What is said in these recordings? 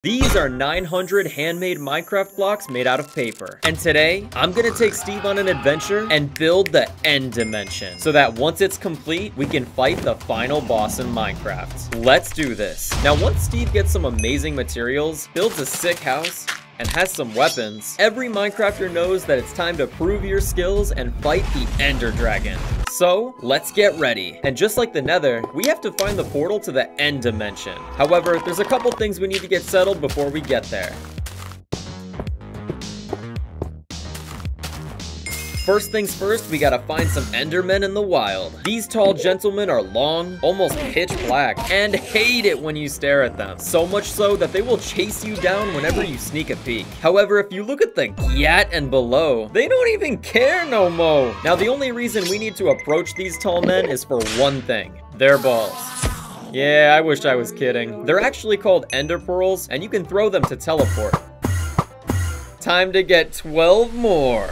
These are 900 handmade Minecraft blocks made out of paper. And today, I'm gonna take Steve on an adventure and build the end dimension so that once it's complete, we can fight the final boss in Minecraft. Let's do this. Now, once Steve gets some amazing materials, builds a sick house, and has some weapons, every Minecrafter knows that it's time to prove your skills and fight the Ender Dragon. So, let's get ready. And just like the Nether, we have to find the portal to the end dimension. However, there's a couple things we need to get settled before we get there. First things first, we gotta find some Endermen in the wild. These tall gentlemen are long, almost pitch black, and hate it when you stare at them. So much so that they will chase you down whenever you sneak a peek. However, if you look at the Gyat and below, they don't even care no mo. Now, the only reason we need to approach these tall men is for one thing: their balls. Yeah, I wish I was kidding. They're actually called Ender Pearls, and you can throw them to teleport. Time to get 12 more.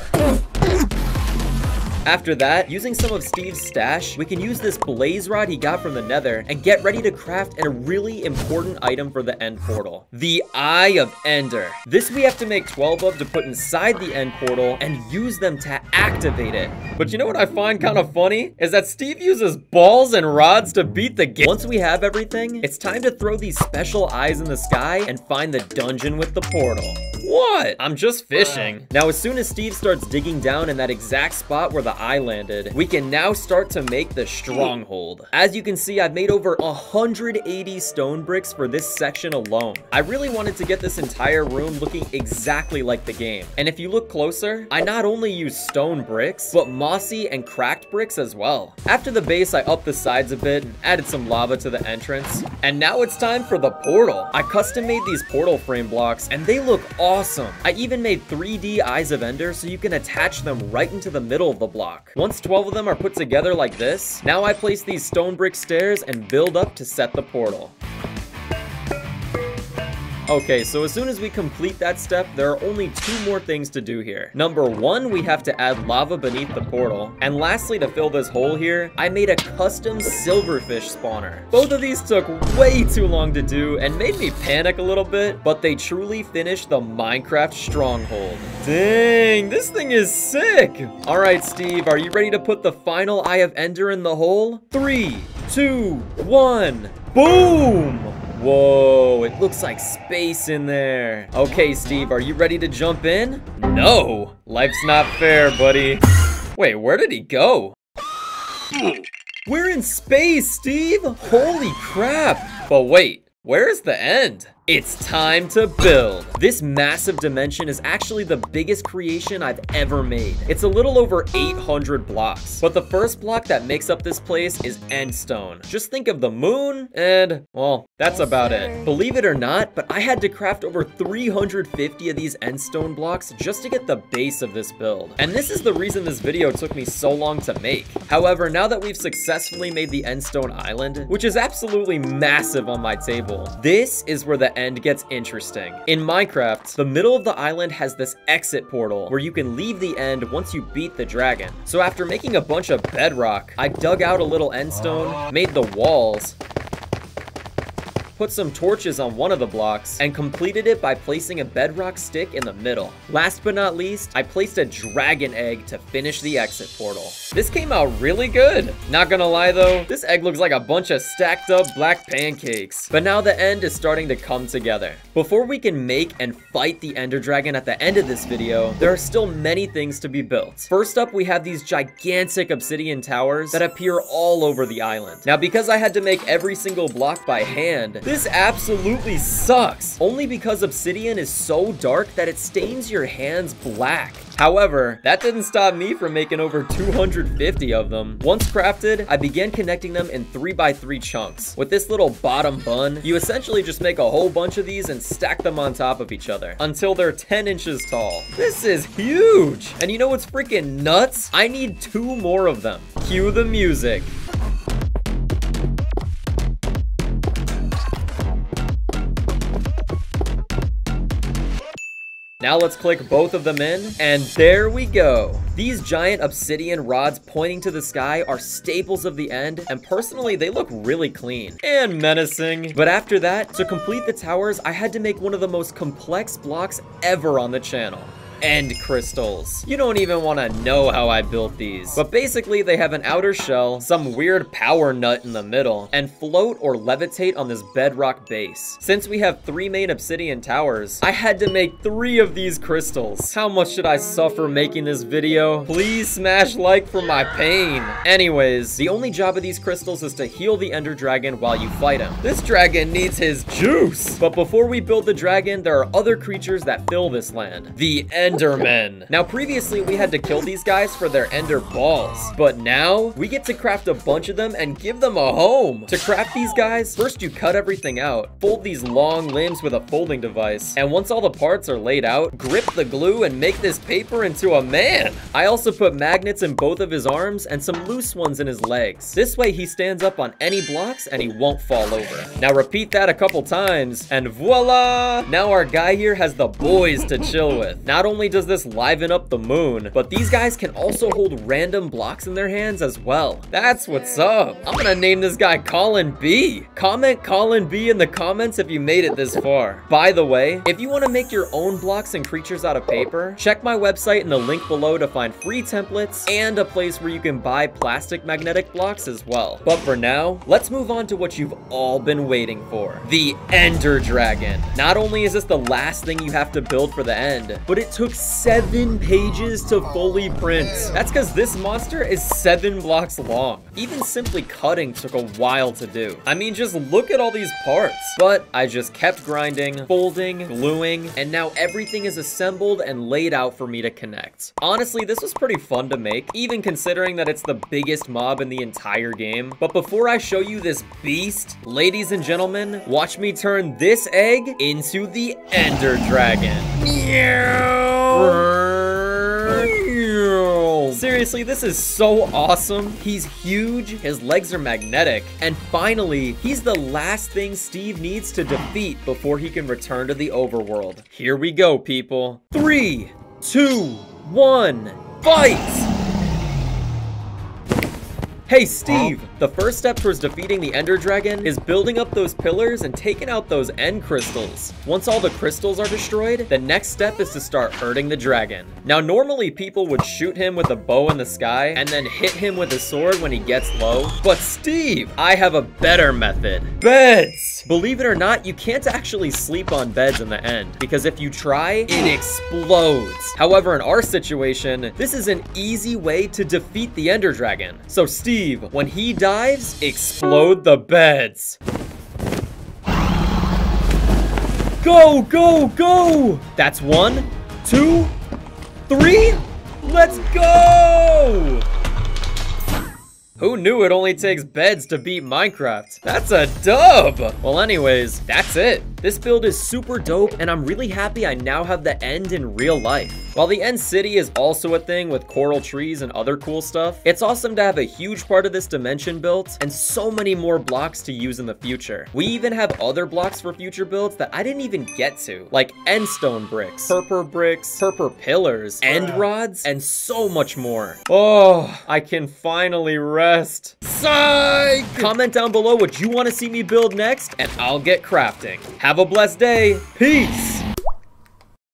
After that, using some of Steve's stash, we can use this blaze rod he got from the Nether and get ready to craft a really important item for the end portal: the Eye of Ender. This we have to make 12 of to put inside the end portal and use them to activate it. But you know what I find kind of funny? Is that Steve uses balls and rods to beat the game. Once we have everything, it's time to throw these special eyes in the sky and find the dungeon with the portal. What? I'm just fishing. Now, as soon as Steve starts digging down in that exact spot where the eye landed, we can now start to make the stronghold. As you can see, I've made over 180 stone bricks for this section alone. I really wanted to get this entire room looking exactly like the game. And if you look closer, I not only used stone bricks, but mossy and cracked bricks as well. After the base, I upped the sides a bit and added some lava to the entrance. And now it's time for the portal. I custom made these portal frame blocks and they look awesome. I even made 3D Eyes of Ender so you can attach them right into the middle of the block. Once 12 of them are put together like this, now I place these stone brick stairs and build up to set the portal. Okay, so as soon as we complete that step, there are only two more things to do here. Number one, we have to add lava beneath the portal. And lastly, to fill this hole here, I made a custom silverfish spawner. Both of these took way too long to do and made me panic a little bit, but they truly finished the Minecraft stronghold. Dang, this thing is sick. All right, Steve, are you ready to put the final Eye of Ender in the hole? 3, 2, 1, boom! Whoa, it looks like space in there. Okay, Steve, are you ready to jump in? No, life's not fair, buddy. Wait, where did he go? We're in space, Steve. Holy crap. But wait, where's the end? It's time to build. This massive dimension is actually the biggest creation I've ever made. It's a little over 800 blocks. But the first block that makes up this place is Endstone. Just think of the moon and, well, that's about it. Believe it or not, but I had to craft over 350 of these Endstone blocks just to get the base of this build. And this is the reason this video took me so long to make. However, now that we've successfully made the Endstone Island, which is absolutely massive on my table, this is where the end gets interesting. In Minecraft, the middle of the island has this exit portal where you can leave the end once you beat the dragon. So after making a bunch of bedrock, I dug out a little endstone, made the walls, put some torches on one of the blocks, and completed it by placing a bedrock stick in the middle. Last but not least, I placed a dragon egg to finish the exit portal. This came out really good. Not gonna lie though, this egg looks like a bunch of stacked up black pancakes. But now the end is starting to come together. Before we can make and fight the Ender Dragon at the end of this video, there are still many things to be built. First up, we have these gigantic obsidian towers that appear all over the island. Now, because I had to make every single block by hand, this absolutely sucks, only because obsidian is so dark that it stains your hands black. However, that didn't stop me from making over 250 of them. Once crafted, I began connecting them in 3x3 chunks. With this little bottom bun, you essentially just make a whole bunch of these and stack them on top of each other until they're 10 inches tall. This is huge! And you know what's freaking nuts? I need 2 more of them. Cue the music. Now let's click both of them in, and there we go. These giant obsidian rods pointing to the sky are staples of the end, and personally, they look really clean and menacing. But after that, to complete the towers, I had to make one of the most complex blocks ever on the channel. End crystals. You don't even want to know how I built these. But basically, they have an outer shell, some weird power nut in the middle, and float or levitate on this bedrock base. Since we have 3 main obsidian towers, I had to make 3 of these crystals. How much should I suffer making this video? Please smash like for my pain. Anyways, the only job of these crystals is to heal the Ender Dragon while you fight him. This dragon needs his juice. But before we build the dragon, there are other creatures that fill this land. The Endermen. Now previously we had to kill these guys for their ender balls, but now we get to craft a bunch of them and give them a home. To craft these guys, first you cut everything out, fold these long limbs with a folding device, and once all the parts are laid out, grip the glue and make this paper into a man. I also put magnets in both of his arms and some loose ones in his legs. This way he stands up on any blocks and he won't fall over. Now repeat that a couple times and voila! Now our guy here has the boys to chill with. Not only does this liven up the moon, but these guys can also hold random blocks in their hands as well. That's what's up. I'm gonna name this guy Colin B. Comment Colin B in the comments if you made it this far. By the way, if you want to make your own blocks and creatures out of paper, check my website in the link below to find free templates and a place where you can buy plastic magnetic blocks as well. But for now, let's move on to what you've all been waiting for. The Ender Dragon. Not only is this the last thing you have to build for the end, but it took 7 pages to fully print. That's because this monster is 7 blocks long. Even simply cutting took a while to do. I mean, just look at all these parts. But I just kept grinding, folding, gluing, and now everything is assembled and laid out for me to connect. Honestly, this was pretty fun to make, even considering that it's the biggest mob in the entire game. But before I show you this beast, ladies and gentlemen, watch me turn this egg into the Ender Dragon. Seriously, this is so awesome. He's huge, his legs are magnetic, and finally, he's the last thing Steve needs to defeat before he can return to the overworld. Here we go, people. 3, 2, 1, fight! Hey, Steve! The first step towards defeating the Ender Dragon is building up those pillars and taking out those end crystals. Once all the crystals are destroyed, the next step is to start hurting the dragon. Now, normally people would shoot him with a bow in the sky and then hit him with a sword when he gets low. But Steve, I have a better method. Beds! Believe it or not, you can't actually sleep on beds in the end, because if you try, it explodes. However, in our situation, this is an easy way to defeat the Ender Dragon. So Steve, when he dives, explode the beds. Go, go, go! That's 1, 2, 3. Let's go! Who knew it only takes beds to beat Minecraft? That's a dub! Well, anyways, that's it. This build is super dope, and I'm really happy I now have the end in real life. While the end city is also a thing with coral trees and other cool stuff, it's awesome to have a huge part of this dimension built and so many more blocks to use in the future. We even have other blocks for future builds that I didn't even get to, like endstone bricks, purpur pillars, end rods, and so much more. Oh, I can finally rest. Psych! Comment down below what you want to see me build next, and I'll get crafting. Have a blessed day. Peace!